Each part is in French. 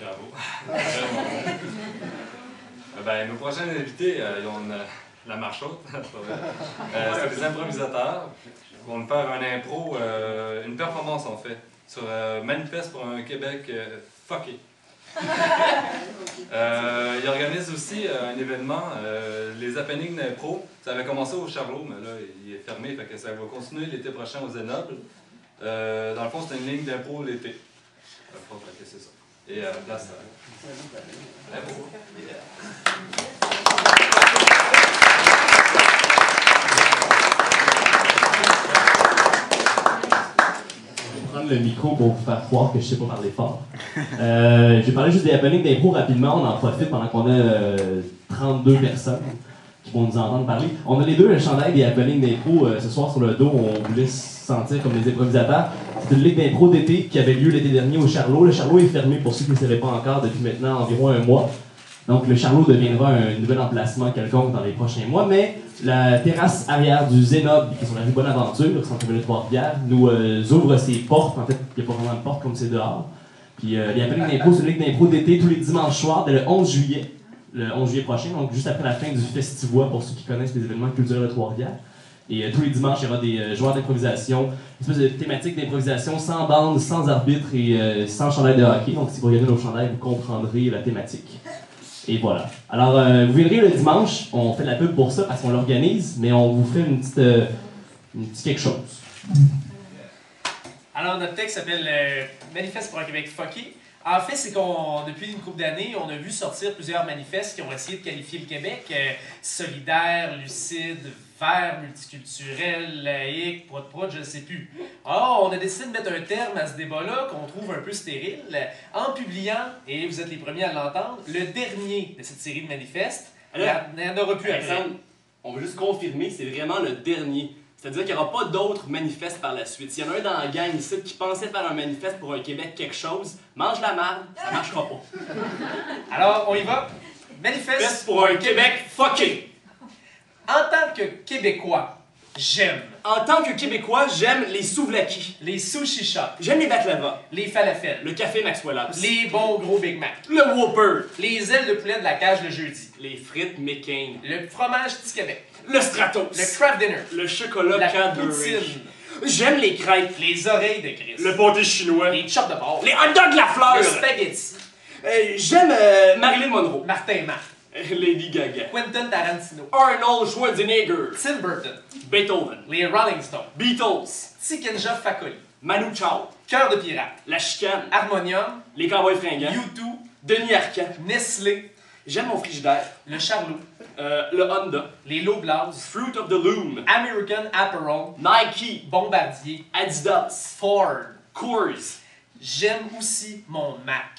Bravo. Ben, nos prochains invités, ils ont la marche haute. C'est des improvisateurs. Ils vont nous faire un impro, une performance en fait, sur Manifeste pour un Québec fucké. Ils organisent aussi un événement, les happenings d'impro. Ça avait commencé au Charlot, mais là, il est fermé, fait que ça va continuer l'été prochain au Zénoble. Dans le fond, c'est une ligne d'impro l'été. C'est ça. Et à la place, impro. Yeah. Le micro pour vous faire croire que je sais pas parler fort. Je vais parler juste des happenings d'impro rapidement. On en profite pendant qu'on a 32 personnes qui vont nous entendre parler. On a les deux le chandail des happenings d'impro ce soir sur le dos. On voulait se sentir comme des improvisateurs. C'est une ligue d'impro d'été qui avait lieu l'été dernier au Charlot. Le Charlot est fermé pour ceux qui ne le savaient pas encore depuis maintenant environ un mois. Donc le Charlot deviendra un nouvel emplacement quelconque dans les prochains mois, mais la terrasse arrière du Zénoble, qui est sur la rue Bonaventure, centre-ville de Trois-Rivières, nous ouvre ses portes. En fait, il n'y a pas vraiment de porte comme c'est dehors. Puis les happenings d'impro, c'est une ligue d'impro d'été tous les dimanches soirs, dès le 11 juillet. Le 11 juillet prochain, donc juste après la fin du Festivois, pour ceux qui connaissent les événements culturels de Trois-Rivières. Et tous les dimanches, il y aura des joueurs d'improvisation, une espèce de thématique d'improvisation sans bande, sans arbitre et sans chandail de hockey. Donc si vous regardez nos chandails, vous comprendrez la thématique. Et voilà. Alors, vous viendrez le dimanche, on fait de la pub pour ça parce qu'on l'organise, mais on vous fait une petite quelque chose. Alors, notre texte s'appelle Manifeste pour un Québec fucké. En fait, c'est qu'on, depuis une couple d'années, on a vu sortir plusieurs manifestes qui ont essayé de qualifier le Québec solidaire, lucide, vert, multiculturel, laïque, prod, je ne sais plus. Alors, on a décidé de mettre un terme à ce débat-là qu'on trouve un peu stérile en publiant, et vous êtes les premiers à l'entendre, le dernier de cette série de manifestes. Il n'y en aura plus après. On veut juste confirmer, c'est vraiment le dernier. C'est-à-dire qu'il n'y aura pas d'autres manifestes par la suite. S'il y en a un dans la gang ici qui pensait faire un manifeste pour un Québec quelque chose, mange la marde, ça marchera pas. Alors, on y va. Manifeste pour un Québec fucké. En tant que Québécois, j'aime. En tant que Québécois, j'aime les souvlaki. Les sushi shops. J'aime les baklava. Les falafels. Le café Maxwell House. Les bons gros Big Mac. Le Whopper. Les ailes de poulet de la cage le jeudi. Les frites McCain. Le fromage petit Québec. Le Stratos. Le Kraft Dinner. Le chocolat la Cadbury. poutine. J'aime les crêpes. Les oreilles de Christ. Le pâté chinois. Les chops de porc. Les hot dogs la fleur. Le spaghetti. J'aime Marilyn Monroe. Martin Marc. Lady Gaga. Quentin Tarantino. Arnold Schwarzenegger. Tim Burton. Beethoven. Les Rolling Stones. Beatles. Tikenja Fakoli. Manu Chao. Cœur de pirate. La chicane. Harmonium. Les cowboys fringants. U2. Denis Arcand. Nestlé. J'aime mon frigidaire. Le Charlot. Le Honda. Les Loblaws. Fruit of the Loom. American Apparel. Nike. Bombardier. Adidas. Ford. Coors. J'aime aussi mon Mac.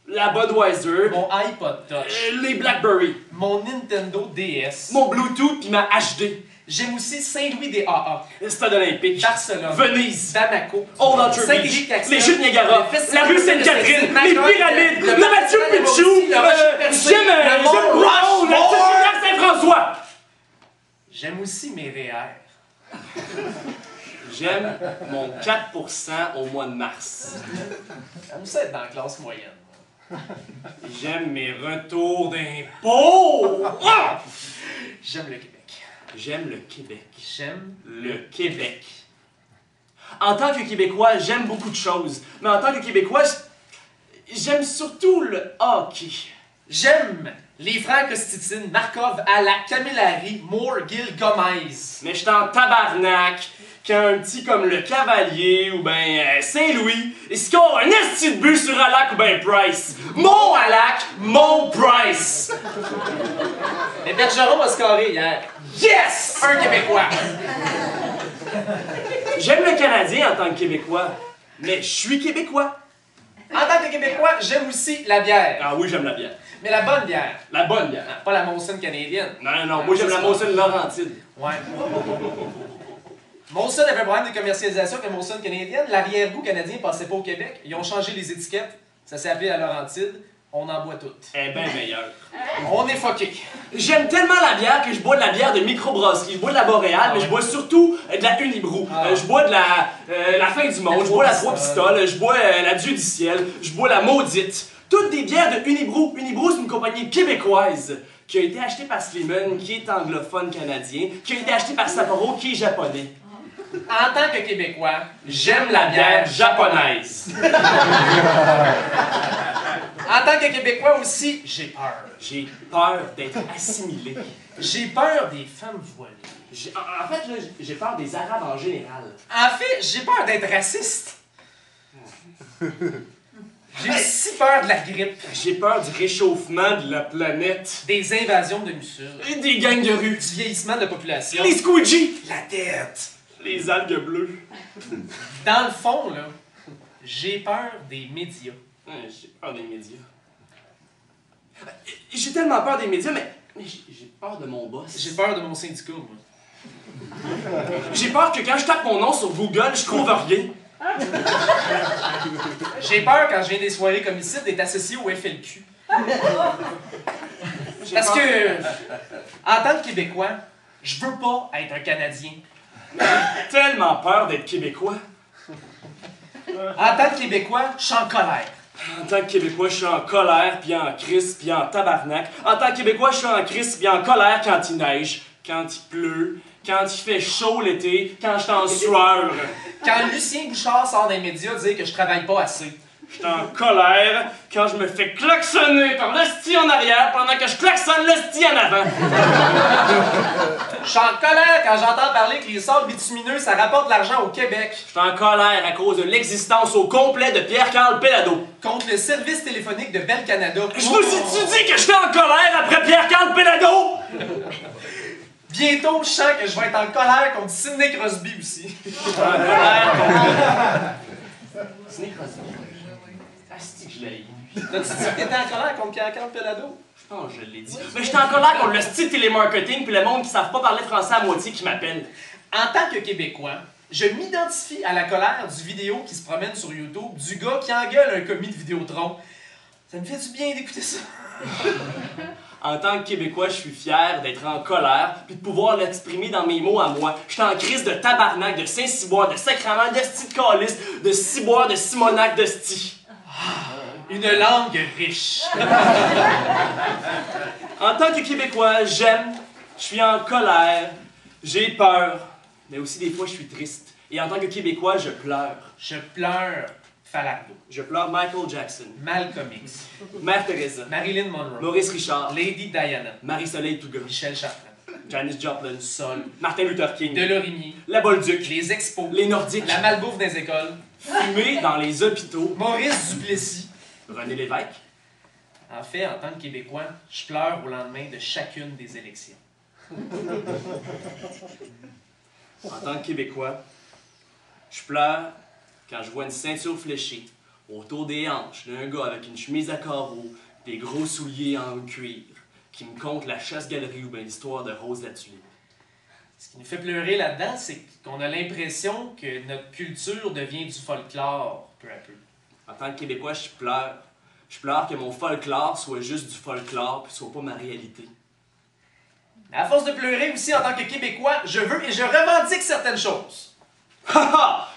La Budweiser. Mon iPod Touch. Les Blackberry. Mon Nintendo DS. Mon Bluetooth pis ma HD. J'aime aussi Saint-Louis des AA. Stade olympique. Barcelone. Venise. Bamako. Old Orchard Beach. Les chutes Niagara. La rue Sainte-Catherine. Les pyramides. Le Mathieu Picchu. J'aime Brown. La Saint Saint-François. J'aime aussi mes REER. J'aime mon 4% au mois de mars. J'aime ça être dans la classe moyenne. J'aime mes retours d'impôts. J'aime le Québec. J'aime le Québec. J'aime le Québec. En tant que Québécois, j'aime beaucoup de choses. Mais en tant que Québécois, j'aime surtout le hockey. J'aime les frères Costitine, Markov, Alak, Camillari, Moore, Gill, Gomez. Mais je suis en tabarnak qu'un petit comme le Cavalier ou ben Saint-Louis, il score un esti de but sur Alak ou ben Price. Mon Alak, mon Price. Mais Bergeron a scoré hier. Yes! Un Québécois. J'aime le Canadien en tant que Québécois, mais je suis Québécois. En tant que Québécois, j'aime aussi la bière. Ah oui, j'aime la bière. Mais la bonne bière. La bonne bière. Pas la Molson canadienne. Non, moi j'aime la Molson Laurentide. Ouais. Molson avait un problème de commercialisation avec la Molson canadienne. L'arrière-goût canadien passait pas au Québec. Ils ont changé les étiquettes. Ça s'est appelé la Laurentide. On en boit toutes. Elle est bien meilleure. On est fucké. J'aime tellement la bière que je bois de la bière de microbrasserie. Je bois de la Boréale, mais je bois surtout de la Unibrou. Je bois de la fin du monde, je bois la Trois Pistoles, je bois la Dieu du ciel, je bois la Maudite. Toutes des bières de Unibroue. Unibroue, c'est une compagnie québécoise qui a été achetée par Slimane, qui est anglophone canadien, qui a été achetée par Sapporo, qui est japonais. En tant que Québécois, j'aime la bière japonaise. En tant que Québécois aussi, j'ai peur. J'ai peur d'être assimilé. J'ai peur des femmes voilées. En fait, là, j'ai peur des Arabes en général. En fait, j'ai peur d'être raciste. J'ai aussi peur de la grippe. J'ai peur du réchauffement de la planète. Des invasions de mussures. Et des gangs de rue. Du vieillissement de la population. Les squeegees. La tête. Les algues bleues. Dans le fond, là, j'ai peur des médias. Ouais, j'ai peur des médias. J'ai tellement peur des médias, mais j'ai peur de mon boss. J'ai peur de mon syndicat, moi. J'ai peur que quand je tape mon nom sur Google, je trouve rien. J'ai peur quand je viens des soirées comme ici d'être associé au FLQ. Parce que, en tant que Québécois, je veux pas être un Canadien. J'ai tellement peur d'être Québécois. En tant que Québécois, je suis en colère. En tant que Québécois, je suis en colère, puis en crise, puis en tabarnak. En tant que Québécois, je suis en crise, puis en colère quand il neige, quand il pleut, quand il fait chaud l'été, quand je suis en sueur. Quand Lucien Bouchard sort des médias dire que je travaille pas assez. Je suis en colère quand je me fais klaxonner par l'hostie en arrière pendant que je klaxonne l'hostie en avant. Je suis en colère quand j'entends parler que les sables bitumineux, ça rapporte de l'argent au Québec. Je suis en colère à cause de l'existence au complet de Pierre-Carl Péladeau. Contre le service téléphonique de Bell Canada. Je vous ai-tu dit que j'étais en colère après Pierre-Carl Péladeau? Bientôt, je sens que je vais être en colère contre Sidney Crosby aussi. Je suis en colère contre... Sidney Crosby. Asti que je l'ai eu. T'as-tu dit que t'étais en colère contre Pierre-Carl Pelado? Je pense que je l'ai dit. Mais j'étais en colère contre le style télémarketing puis le monde qui savent pas parler français à moitié qui m'appelle. En tant que Québécois, je m'identifie à la colère du vidéo qui se promène sur YouTube du gars qui engueule un commis de Vidéotron. Ça me fait du bien d'écouter ça. En tant que Québécois, je suis fier d'être en colère puis de pouvoir l'exprimer dans mes mots à moi. J'étais en crise de tabarnak, de Saint-Cyboire, de sacrament, de sti de calice, de ciboire, de simonac, de sti. Une langue riche. En tant que Québécois, j'aime, je suis en colère, j'ai peur, mais aussi des fois je suis triste. Et en tant que Québécois, je pleure. Je pleure Falardeau. Je pleure Michael Jackson, Malcolm X. Mère Teresa, Marilyn Monroe. Maurice Richard, Lady Diana. Marie-Soleil Touga, Michel Chartrand. Janis Joplin, Sol. Martin Luther King, Delorimier. la Bolduc, Les Expos. les Nordiques, La malbouffe des écoles. fumée dans les hôpitaux, Maurice Duplessis. René Lévesque. En fait, en tant que Québécois, je pleure au lendemain de chacune des élections. En tant que Québécois, je pleure quand je vois une ceinture fléchée autour des hanches d'un gars avec une chemise à carreaux, des gros souliers en cuir, qui me conte la chasse-galerie ou bien l'histoire de Rose la Tulipe. Ce qui nous fait pleurer là-dedans, c'est qu'on a l'impression que notre culture devient du folklore peu à peu. En tant que Québécois, je pleure. Je pleure que mon folklore soit juste du folklore puis soit pas ma réalité. Mais à force de pleurer aussi en tant que Québécois, je veux et je revendique certaines choses. Haha!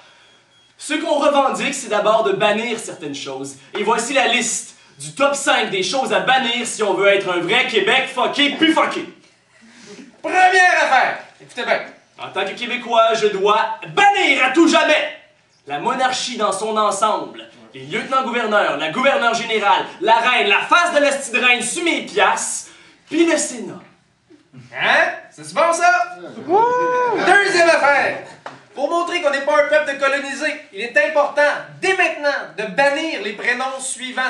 Ce qu'on revendique, c'est d'abord de bannir certaines choses. Et voici la liste du top 5 des choses à bannir si on veut être un vrai Québec fucké plus fucké. Première affaire! Écoutez bien. En tant que Québécois, je dois bannir à tout jamais la monarchie dans son ensemble. Les lieutenants-gouverneurs, la gouverneure générale, la reine, la face de la petite reine sur mes piastres, puis le Sénat. Hein? C'est bon ça? Deuxième affaire! Pour montrer qu'on n'est pas un peuple de colonisés, il est important, dès maintenant, de bannir les prénoms suivants.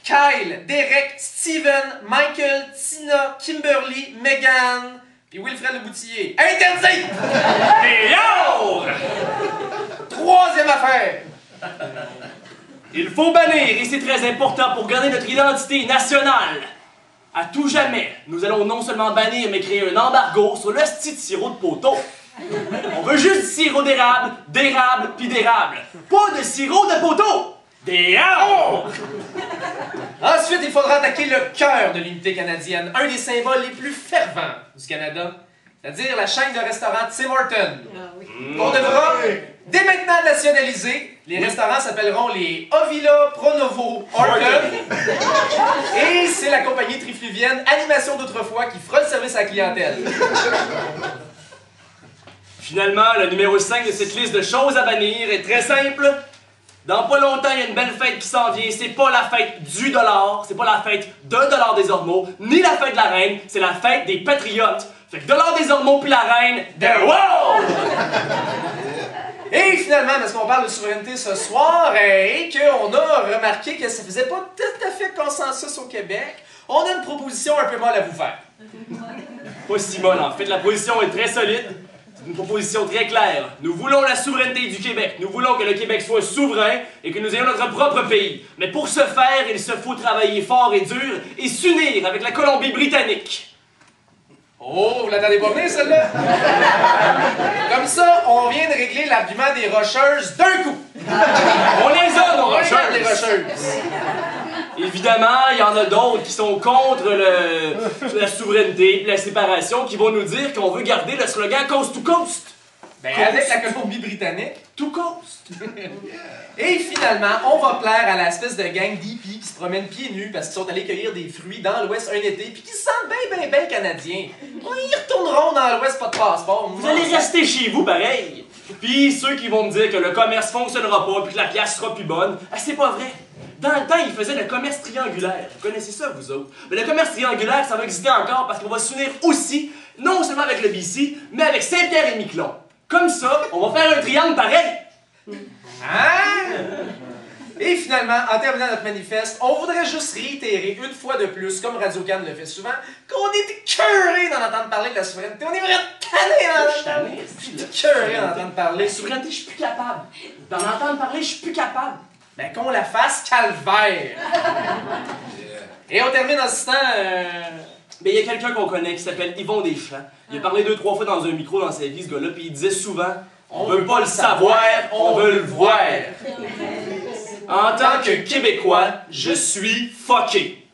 Kyle, Derek, Steven, Michael, Tina, Kimberly, Megan, puis Wilfred Leboutillier. Interdit! Et yo! Troisième affaire! Il faut bannir, et c'est très important pour garder notre identité nationale. À tout jamais, nous allons non seulement bannir, mais créer un embargo sur le style de sirop de poteau. On veut juste du sirop d'érable, puis d'érable. Pas de sirop de poteau! D'érable! Ensuite, il faudra attaquer le cœur de l'unité canadienne, un des symboles les plus fervents du Canada, c'est-à-dire la chaîne de restaurants Tim Hortons. On devra, dès maintenant, nationaliser Les restaurants s'appelleront les Ovila Pronovo Orton. Et c'est la compagnie trifluvienne Animation d'autrefois qui fera le service à la clientèle. Finalement, le numéro 5 de cette liste de choses à bannir est très simple. Dans pas longtemps, il y a une belle fête qui s'en vient. C'est pas la fête du dollar, c'est pas la fête d'un dollar des Ormeaux, ni la fête de la reine, c'est la fête des patriotes. Fait que dollar des Ormeaux puis la reine, de wow! Et finalement, parce qu'on parle de souveraineté ce soir et qu'on a remarqué que ça faisait pas tout à fait consensus au Québec, on a une proposition un peu molle à vous faire. Pas si molle, en fait. La position est très solide. C'est une proposition très claire. Nous voulons la souveraineté du Québec. Nous voulons que le Québec soit souverain et que nous ayons notre propre pays. Mais pour ce faire, il se faut travailler fort et dur et s'unir avec la Colombie-Britannique. Oh, vous l'attendez pas venir, celle-là? Comme ça, on vient de régler l'argument des rocheuses d'un coup. On les a, nos On regarde rocheuses! les rocheuses. Évidemment, il y en a d'autres qui sont contre la souveraineté et la séparation, qui vont nous dire qu'on veut garder le slogan Coast to Coast. Ben, avec la Colombie-Britannique. To Coast. Et finalement, on va plaire à l'espèce de gang d'hippies qui se promènent pieds nus parce qu'ils sont allés cueillir des fruits dans l'Ouest un été puis qui se sentent bien canadiens. Ils retourneront dans l'Ouest, pas de passeport. Vous allez rester chez vous, pareil. Puis ceux qui vont me dire que le commerce fonctionnera pas puis que la pièce sera plus bonne, c'est pas vrai. Dans le temps, ils faisaient le commerce triangulaire. Vous connaissez ça, vous autres? Mais le commerce triangulaire, ça va exister encore parce qu'on va s'unir aussi, non seulement avec le BC, mais avec Saint-Pierre et Miquelon. Comme ça, on va faire un triangle pareil. Hein? Et finalement, en terminant notre manifeste, on voudrait juste réitérer une fois de plus, comme Radio-Can le fait souvent, qu'on est écœurés d'en entendre parler de la souveraineté. On est vraiment tannés d'en entendre parler. La souveraineté, je suis plus capable. D'en entendre parler, je suis plus capable. Ben qu'on la fasse calvaire. Et on termine en citant... Mais il y a quelqu'un qu'on connaît qui s'appelle Yvon Deschamps. Il a parlé 2-3 fois dans un micro dans sa vie, ce gars-là, puis il disait souvent « On veut pas le savoir, on veut le voir. » En tant que Québécois, je suis fucké.